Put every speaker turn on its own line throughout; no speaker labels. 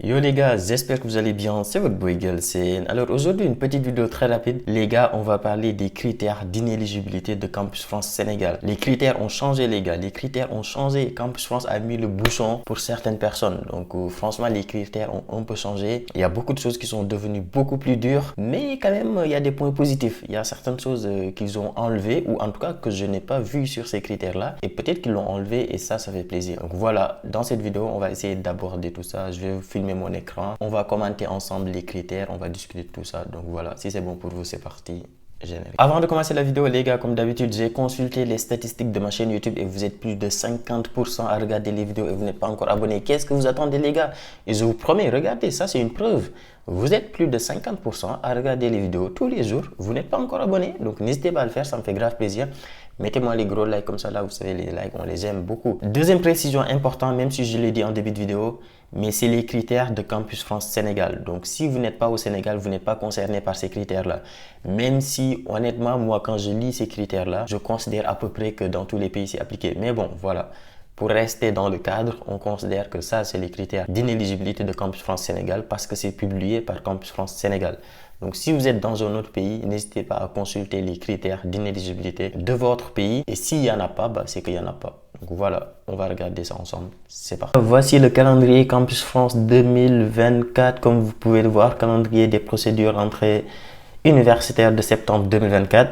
Yo les gars, j'espère que vous allez bien, c'est votre boy Galsen. Alors aujourd'hui une petite vidéo très rapide. Les gars, on va parler des critères d'inéligibilité de Campus France Sénégal. Les critères ont changé les gars, les critères ont changé. Campus France a mis le bouchon pour certaines personnes. Donc franchement les critères ont un peu changé. Il y a beaucoup de choses qui sont devenues beaucoup plus dures. Mais quand même il y a des points positifs. Il y a certaines choses qu'ils ont enlevées ou en tout cas que je n'ai pas vu sur ces critères là. Et peut-être qu'ils l'ont enlevé et ça fait plaisir. Donc voilà, dans cette vidéo on va essayer d'aborder tout ça. Je vais filmer mon écran. On va commenter ensemble les critères, on va discuter de tout ça. Donc voilà, si c'est bon pour vous, c'est parti. Générique. Avant de commencer la vidéo, les gars, comme d'habitude, j'ai consulté les statistiques de ma chaîne YouTube et vous êtes plus de 50% à regarder les vidéos et vous n'êtes pas encore abonné. Qu'est-ce que vous attendez, les gars? Et je vous promets, regardez, ça c'est une preuve. Vous êtes plus de 50% à regarder les vidéos tous les jours. Vous n'êtes pas encore abonné, donc n'hésitez pas à le faire, ça me fait grave plaisir. Mettez-moi les gros likes comme ça, là, vous savez, les likes, on les aime beaucoup. Deuxième précision importante, même si je l'ai dit en début de vidéo, mais c'est les critères de Campus France Sénégal. Donc, si vous n'êtes pas au Sénégal, vous n'êtes pas concerné par ces critères-là. Même si, honnêtement, moi, quand je lis ces critères-là, je considère à peu près que dans tous les pays, c'est appliqué. Mais bon, voilà. Pour rester dans le cadre, on considère que ça, c'est les critères d'inéligibilité de Campus France Sénégal parce que c'est publié par Campus France Sénégal. Donc, si vous êtes dans un autre pays, n'hésitez pas à consulter les critères d'inéligibilité de votre pays. Et s'il n'y en a pas, bah, c'est qu'il n'y en a pas. Donc voilà, on va regarder ça ensemble. C'est parti. Voici le calendrier Campus France 2024. Comme vous pouvez le voir, calendrier des procédures entrées universitaires de septembre 2024.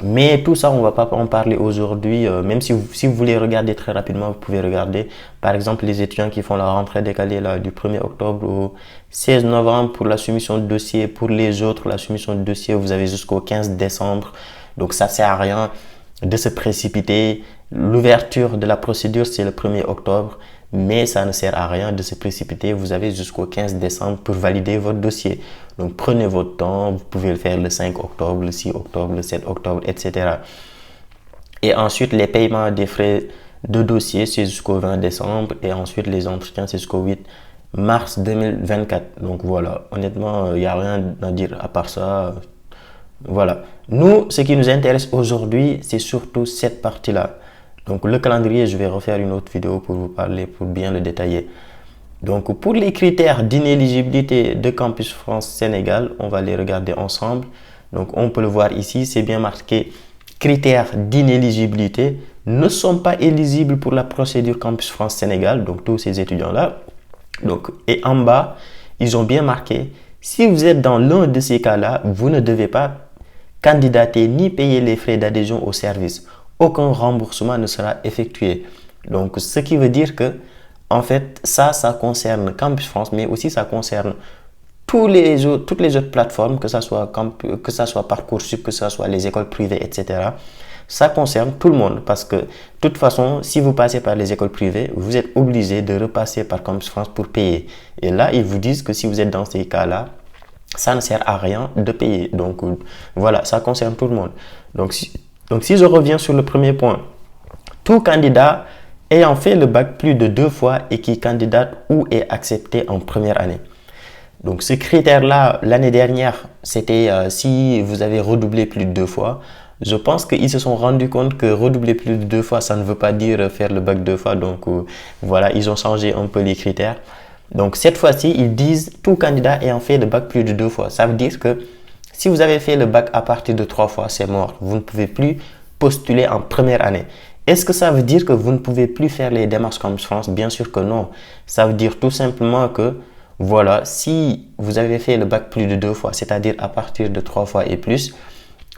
Mais tout ça, on ne va pas en parler aujourd'hui. Même si vous voulez regarder très rapidement, vous pouvez regarder. Par exemple, les étudiants qui font la rentrée décalée là, du 1er octobre au 16 novembre pour la soumission de dossier. Pour les autres, la soumission de dossier, vous avez jusqu'au 15 décembre. Donc ça ne sert à rien de se précipiter. L'ouverture de la procédure, c'est le 1er octobre. Mais ça ne sert à rien de se précipiter. Vous avez jusqu'au 15 décembre pour valider votre dossier. Donc prenez votre temps. Vous pouvez le faire le 5 octobre, le 6 octobre, le 7 octobre, etc. Et ensuite, les paiements des frais de dossier, c'est jusqu'au 20 décembre. Et ensuite, les entretiens, c'est jusqu'au 8 mars 2024. Donc voilà, honnêtement, il n'y a rien à dire à part ça. Voilà. Nous, ce qui nous intéresse aujourd'hui, c'est surtout cette partie-là. Donc le calendrier, je vais refaire une autre vidéo pour vous parler, pour bien le détailler. Donc pour les critères d'inéligibilité de Campus France Sénégal, on va les regarder ensemble. Donc on peut le voir ici, c'est bien marqué critères d'inéligibilité ne sont pas éligibles pour la procédure Campus France Sénégal. Donc tous ces étudiants-là. Donc, et en bas, ils ont bien marqué si vous êtes dans l'un de ces cas-là, vous ne devez pas candidater ni payer les frais d'adhésion au service. Aucun remboursement ne sera effectué. Donc, ce qui veut dire que, en fait, ça concerne Campus France, mais aussi ça concerne toutes les autres plateformes, que ce soit Parcoursup, que ce soit les écoles privées, etc. Ça concerne tout le monde parce que, de toute façon, si vous passez par les écoles privées, vous êtes obligé de repasser par Campus France pour payer. Et là, ils vous disent que si vous êtes dans ces cas-là, ça ne sert à rien de payer. Donc, voilà, ça concerne tout le monde. Donc, si je reviens sur le premier point, tout candidat ayant fait le bac plus de 2 fois et qui candidate ou est accepté en première année. Donc, ce critère-là, l'année dernière, c'était si vous avez redoublé plus de 2 fois. Je pense qu'ils se sont rendus compte que redoubler plus de 2 fois, ça ne veut pas dire faire le bac 2 fois. Donc, voilà, ils ont changé un peu les critères. Donc, cette fois-ci, ils disent tout candidat ayant fait le bac plus de 2 fois. Ça veut dire que si vous avez fait le bac à partir de 3 fois, c'est mort. Vous ne pouvez plus postuler en première année. Est-ce que ça veut dire que vous ne pouvez plus faire les démarches Campus France? Bien sûr que non. Ça veut dire tout simplement que, voilà, si vous avez fait le bac plus de 2 fois, c'est-à-dire à partir de 3 fois et plus,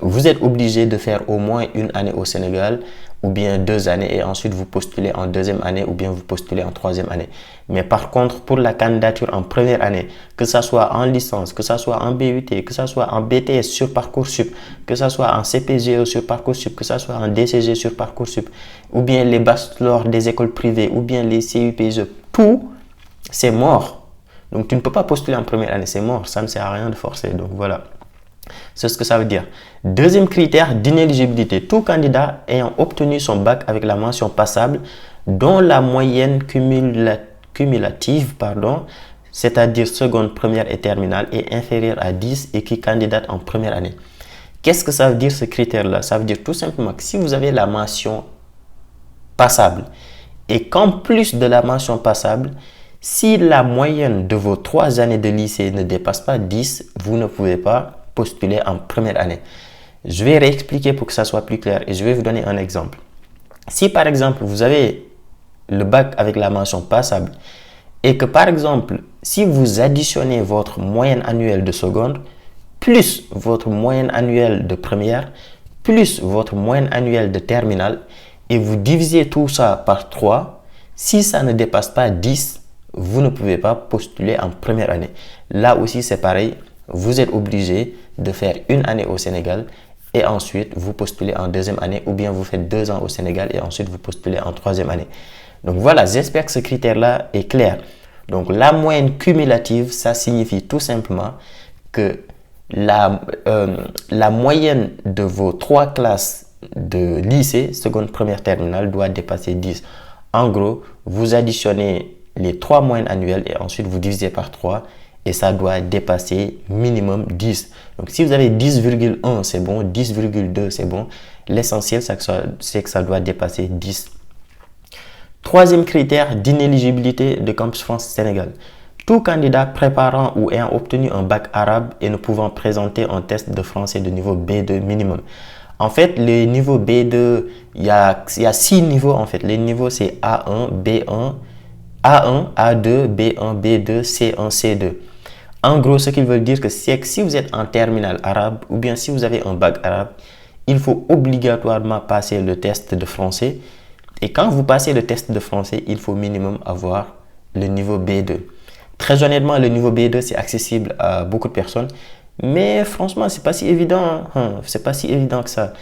vous êtes obligé de faire au moins une année au Sénégal ou bien 2 années et ensuite vous postulez en deuxième année ou bien vous postulez en troisième année. Mais par contre, pour la candidature en première année, que ça soit en licence, que ça soit en BUT, que ça soit en BTS sur Parcoursup, que ça soit en CPGE sur Parcoursup, que ça soit en DCG sur Parcoursup, ou bien les bachelors des écoles privées, ou bien les CUPGE, tout, c'est mort. Donc tu ne peux pas postuler en première année, c'est mort, ça ne sert à rien de forcer. Donc voilà. C'est ce que ça veut dire. Deuxième critère d'inéligibilité. Tout candidat ayant obtenu son bac avec la mention passable dont la moyenne cumulative, c'est-à-dire seconde, première et terminale, est inférieure à 10 et qui candidate en première année. Qu'est-ce que ça veut dire ce critère-là? Ça veut dire tout simplement que si vous avez la mention passable et qu'en plus de la mention passable, Si la moyenne de vos 3 années de lycée ne dépasse pas 10, vous ne pouvez pas postuler en première année. Je vais réexpliquer pour que ça soit plus clair et je vais vous donner un exemple. Si par exemple, vous avez le bac avec la mention passable et que par exemple, si vous additionnez votre moyenne annuelle de seconde, plus votre moyenne annuelle de première, plus votre moyenne annuelle de terminale, et vous divisez tout ça par 3, si ça ne dépasse pas 10, vous ne pouvez pas postuler en première année. Là aussi, c'est pareil, vous êtes obligé de faire une année au Sénégal et ensuite vous postulez en deuxième année, ou bien vous faites 2 ans au Sénégal et ensuite vous postulez en troisième année. Donc voilà, j'espère que ce critère-là est clair. Donc la moyenne cumulative, ça signifie tout simplement que la moyenne de vos 3 classes de lycée, seconde, première, terminale, doit dépasser 10. En gros, vous additionnez les 3 moyennes annuelles et ensuite vous divisez par 3 et ça doit dépasser minimum 10. Donc si vous avez 10,1, c'est bon, 10,2, c'est bon. L'essentiel, c'est que ça doit dépasser 10. Troisième critère d'inéligibilité de Campus France Sénégal. Tout candidat préparant ou ayant obtenu un bac arabe et ne pouvant présenter un test de français de niveau B2 minimum. En fait, le niveau B2, il y a 6 niveaux en fait. Les niveaux, c'est A1, B1, A1, A2, B1, B2, C1, C2. En gros, ce qu'ils veulent dire, c'est que si vous êtes en terminale arabe ou bien si vous avez un bac arabe, il faut obligatoirement passer le test de français. Et quand vous passez le test de français, il faut minimum avoir le niveau B2. Très honnêtement, le niveau B2, c'est accessible à beaucoup de personnes. Mais franchement, c'est pas si évident. C'est pas si évident que ça.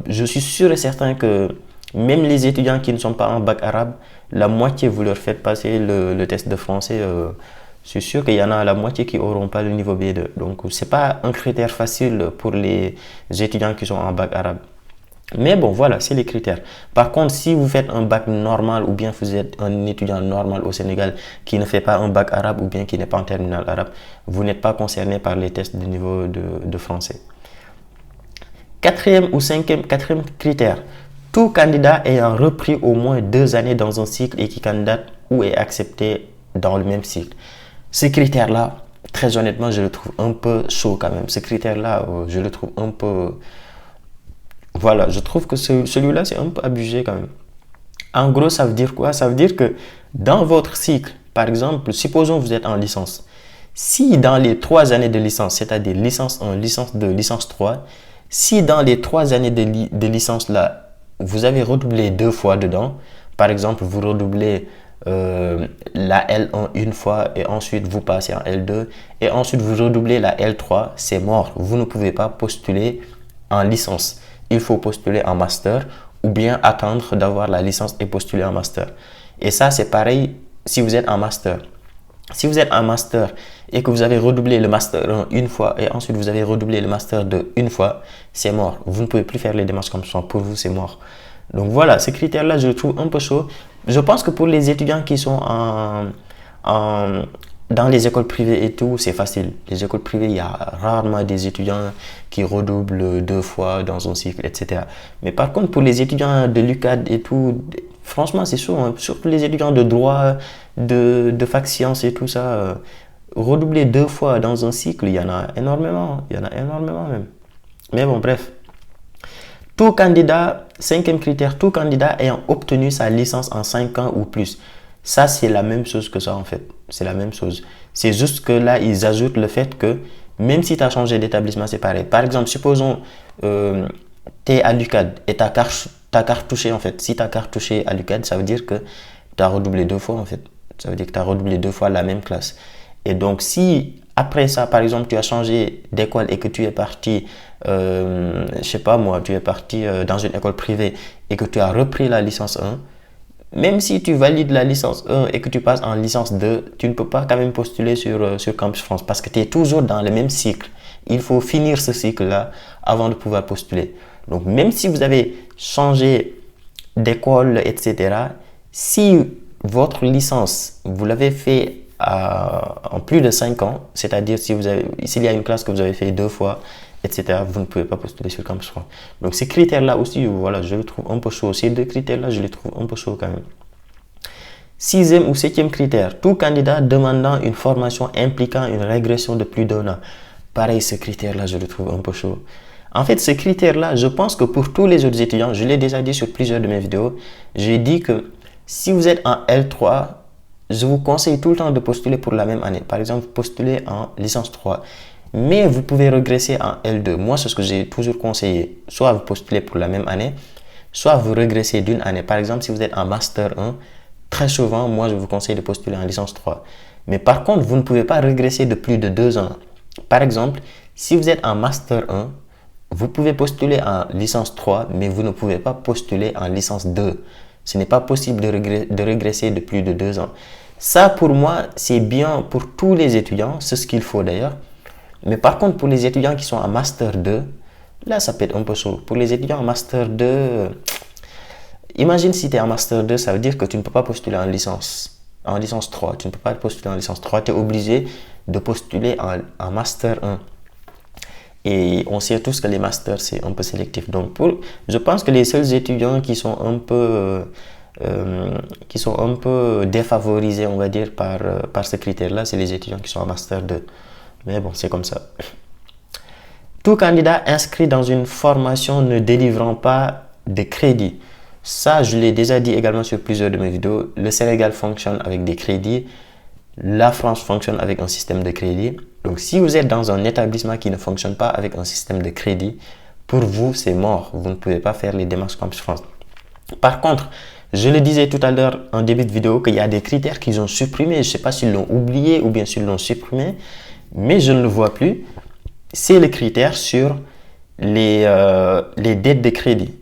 Je suis sûr et certain que même les étudiants qui ne sont pas en bac arabe, la moitié, vous leur faites passer le test de français. C'est sûr qu'il y en a la moitié qui n'auront pas le niveau B2. Donc, c'est pas un critère facile pour les étudiants qui sont en bac arabe. Mais bon, voilà, c'est les critères. Par contre, si vous faites un bac normal ou bien vous êtes un étudiant normal au Sénégal qui ne fait pas un bac arabe ou bien qui n'est pas en terminale arabe, vous n'êtes pas concerné par les tests de niveau de français. Quatrième critère. Tout candidat ayant repris au moins 2 années dans un cycle et qui candidate ou est accepté dans le même cycle. Ce critère-là, très honnêtement, je le trouve un peu chaud quand même. Ce critère-là, je le trouve un peu... Voilà, je trouve que celui-là, c'est un peu abusé quand même. En gros, ça veut dire quoi? Ça veut dire que dans votre cycle, par exemple, supposons que vous êtes en licence. Si dans les 3 années de licence, c'est-à-dire licence 1, licence 2, licence 3, si dans les 3 années de licence là, vous avez redoublé 2 fois dedans, par exemple, vous redoublez la L1 une fois et ensuite vous passez en L2 et ensuite vous redoublez la L3, c'est mort. Vous ne pouvez pas postuler en licence. Il faut postuler en master ou bien attendre d'avoir la licence et postuler en master. Et ça, c'est pareil si vous êtes en master. Si vous êtes en master et que vous avez redoublé le master 1 une fois et ensuite vous avez redoublé le master 2 une fois, c'est mort. Vous ne pouvez plus faire les démarches comme ça. Pour vous, c'est mort. Donc voilà, ce critère-là, je le trouve un peu chaud. Je pense que pour les étudiants qui sont dans les écoles privées et tout, c'est facile. Les écoles privées, il y a rarement des étudiants qui redoublent 2 fois dans un cycle, etc. Mais par contre, pour les étudiants de l'UCAD et tout, franchement, c'est chaud. Hein. Surtout les étudiants de droit, de fac sciences et tout ça. Redoubler 2 fois dans un cycle, il y en a énormément. Il y en a énormément même. Mais bon, bref. Tout candidat, 5e critère, tout candidat ayant obtenu sa licence en 5 ans ou plus. Ça, c'est la même chose que ça en fait. C'est la même chose. C'est juste que là, ils ajoutent le fait que même si tu as changé d'établissement, c'est pareil. Par exemple, supposons tu es à l'UCAD et ta cartouché en fait. Si ta cartouché à l'UCAD, ça veut dire que tu as redoublé 2 fois en fait. Ça veut dire que tu as redoublé 2 fois la même classe. Et donc, si après ça, par exemple, tu as changé d'école et que tu es parti, je sais pas moi, tu es parti dans une école privée et que tu as repris la licence 1, même si tu valides la licence 1 et que tu passes en licence 2, tu ne peux pas quand même postuler sur Campus France parce que tu es toujours dans le même cycle. Il faut finir ce cycle-là avant de pouvoir postuler. Donc, même si vous avez changé d'école, etc., si votre licence, vous l'avez fait en plus de 5 ans, c'est-à-dire s'il y a une classe que vous avez fait 2 fois, etc., vous ne pouvez pas postuler sur Campus France. Donc ces critères-là aussi, voilà, je les trouve un peu chauds. Ces 2 critères-là, je les trouve un peu chauds quand même. Sixième ou septième critère, tout candidat demandant une formation impliquant une régression de plus d'1 an. Pareil, ce critère-là, je le trouve un peu chaud. En fait, ce critère-là, je pense que pour tous les autres étudiants, je l'ai déjà dit sur plusieurs de mes vidéos, j'ai dit que si vous êtes en L3, je vous conseille tout le temps de postuler pour la même année. Par exemple, postuler en licence 3. Mais vous pouvez regresser en L2. Moi, c'est ce que j'ai toujours conseillé. Soit vous postulez pour la même année, soit vous régressez d'une année. Par exemple, si vous êtes en Master 1, très souvent, moi, je vous conseille de postuler en licence 3. Mais par contre, vous ne pouvez pas régresser de plus de 2 ans. Par exemple, si vous êtes en Master 1, vous pouvez postuler en licence 3, mais vous ne pouvez pas postuler en licence 2. Ce n'est pas possible de régresser de plus de 2 ans. Ça, pour moi, c'est bien pour tous les étudiants. C'est ce qu'il faut d'ailleurs. Mais par contre, pour les étudiants qui sont en Master 2, là, ça peut être un peu chaud. Pour les étudiants en Master 2... Imagine si tu es en Master 2, ça veut dire que tu ne peux pas postuler en licence 3. Tu ne peux pas postuler en licence 3. Tu es obligé de postuler en Master 1. Et on sait tous que les masters, c'est un peu sélectif. Donc, je pense que les seuls étudiants qui sont un peu défavorisés, on va dire, par ce critère-là, c'est les étudiants qui sont en Master 2. Mais bon, c'est comme ça. Tout candidat inscrit dans une formation ne délivrant pas de crédit. Ça, je l'ai déjà dit également sur plusieurs de mes vidéos. Le Sénégal fonctionne avec des crédits. La France fonctionne avec un système de crédit. Donc, si vous êtes dans un établissement qui ne fonctionne pas avec un système de crédit, pour vous, c'est mort. Vous ne pouvez pas faire les démarches Campus France. Par contre, je le disais tout à l'heure en début de vidéo qu'il y a des critères qu'ils ont supprimés. Je ne sais pas s'ils l'ont oublié ou bien s'ils l'ont supprimé, mais je ne le vois plus. C'est le critère sur les dettes de crédit.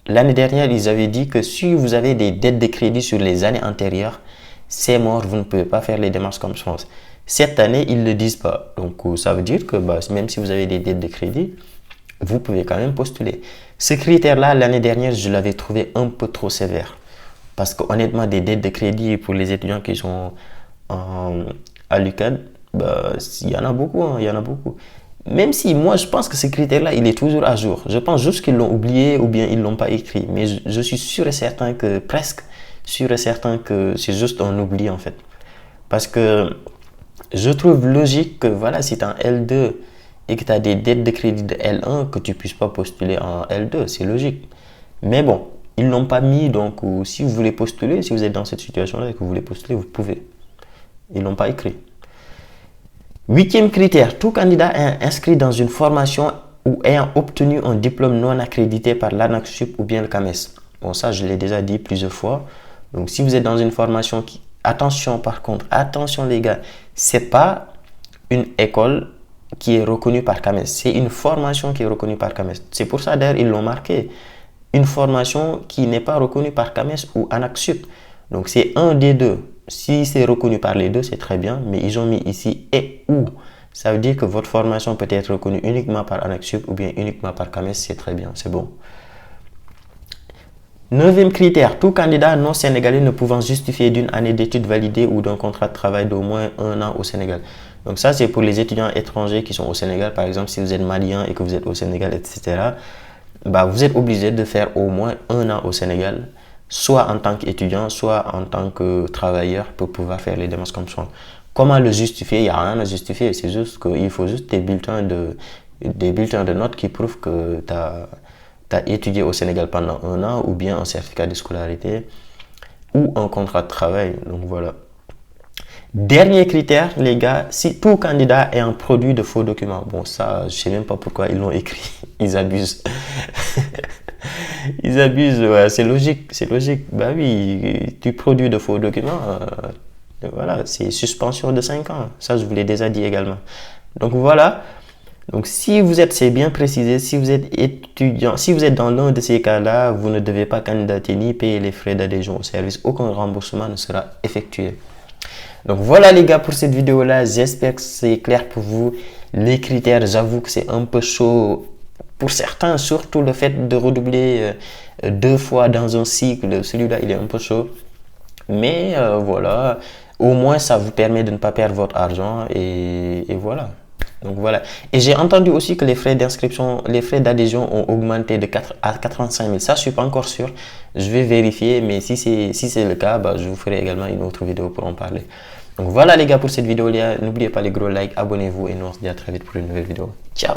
L'année dernière, ils avaient dit que si vous avez des dettes de crédit sur les années antérieures, c'est mort, vous ne pouvez pas faire les démarches Campus France. Cette année, ils ne le disent pas. Donc, ça veut dire que même si vous avez des dettes de crédit, vous pouvez quand même postuler. Ce critère-là, l'année dernière, je l'avais trouvé un peu trop sévère. Parce qu'honnêtement, des dettes de crédit pour les étudiants qui sont à l'UCAD, il y en a beaucoup, il y en a beaucoup. Même si moi, je pense que ce critère-là, il est toujours à jour. Je pense juste qu'ils l'ont oublié ou bien ils ne l'ont pas écrit. Mais je suis sûr et certain que, presque sûr et certain que c'est juste un oubli en fait. Parce que je trouve logique que voilà, si tu es en L2 et que tu as des dettes de crédit de L1, que tu ne puisses pas postuler en L2. C'est logique. Mais bon, ils ne l'ont pas mis. Donc, si vous voulez postuler, si vous êtes dans cette situation-là et que vous voulez postuler, vous pouvez. Ils ne l'ont pas écrit. Huitième critère, tout candidat inscrit dans une formation ou ayant obtenu un diplôme non accrédité par l'ANAQ-Sup ou bien le CAMES. Bon, ça, je l'ai déjà dit plusieurs fois. Donc, si vous êtes dans une formation qui... Attention par contre, attention les gars, ce n'est pas une école qui est reconnue par CAMES. C'est une formation qui est reconnue par CAMES. C'est pour ça d'ailleurs ils l'ont marqué. Une formation qui n'est pas reconnue par CAMES ou ANAQ-Sup. Donc, c'est un des deux. Si c'est reconnu par les deux, c'est très bien, mais ils ont mis ici et ou. Ça veut dire que votre formation peut être reconnue uniquement par ANAQ-Sup ou bien uniquement par CAMES, c'est très bien, c'est bon. Neuvième critère, tout candidat non sénégalais ne pouvant justifier d'une année d'études validée ou d'un contrat de travail d'au moins 1 an au Sénégal. Donc ça, c'est pour les étudiants étrangers qui sont au Sénégal. Par exemple, si vous êtes malien et que vous êtes au Sénégal, etc., vous êtes obligé de faire au moins 1 an au Sénégal, soit en tant qu'étudiant, soit en tant que travailleur pour pouvoir faire les démarches comme ça. Comment le justifier? Il n'y a rien à justifier. C'est juste qu'il faut juste des bulletins de notes qui prouvent que tu as étudié au Sénégal pendant 1 an ou bien un certificat de scolarité ou un contrat de travail. Donc voilà. Dernier critère, les gars, si tout candidat est un produit de faux documents. Bon, ça, je ne sais même pas pourquoi ils l'ont écrit. Ils abusent. Ils abusent, ouais, c'est logique, c'est logique. Bah oui, tu produis de faux documents, voilà, c'est suspension de 5 ans. Ça, je vous l'ai déjà dit également. Donc voilà. Donc si vous êtes, c'est bien précisé, si vous êtes étudiant, si vous êtes dans l'un de ces cas-là, vous ne devez pas candidater ni payer les frais d'adhésion au service. Aucun remboursement ne sera effectué. Donc voilà les gars pour cette vidéo-là. J'espère que c'est clair pour vous. Les critères, j'avoue que c'est un peu chaud. Pour certains, surtout le fait de redoubler 2 fois dans un cycle, celui-là, il est un peu chaud. Mais voilà, au moins, ça vous permet de ne pas perdre votre argent et voilà. Donc voilà. Et j'ai entendu aussi que les frais d'inscription, les frais d'adhésion ont augmenté de 4 à 85 000. Ça, je suis pas encore sûr. Je vais vérifier, mais si c'est le cas, bah, je vous ferai également une autre vidéo pour en parler. Donc voilà les gars pour cette vidéo. N'oubliez pas les gros likes, abonnez-vous et nous on se dit à très vite pour une nouvelle vidéo. Ciao!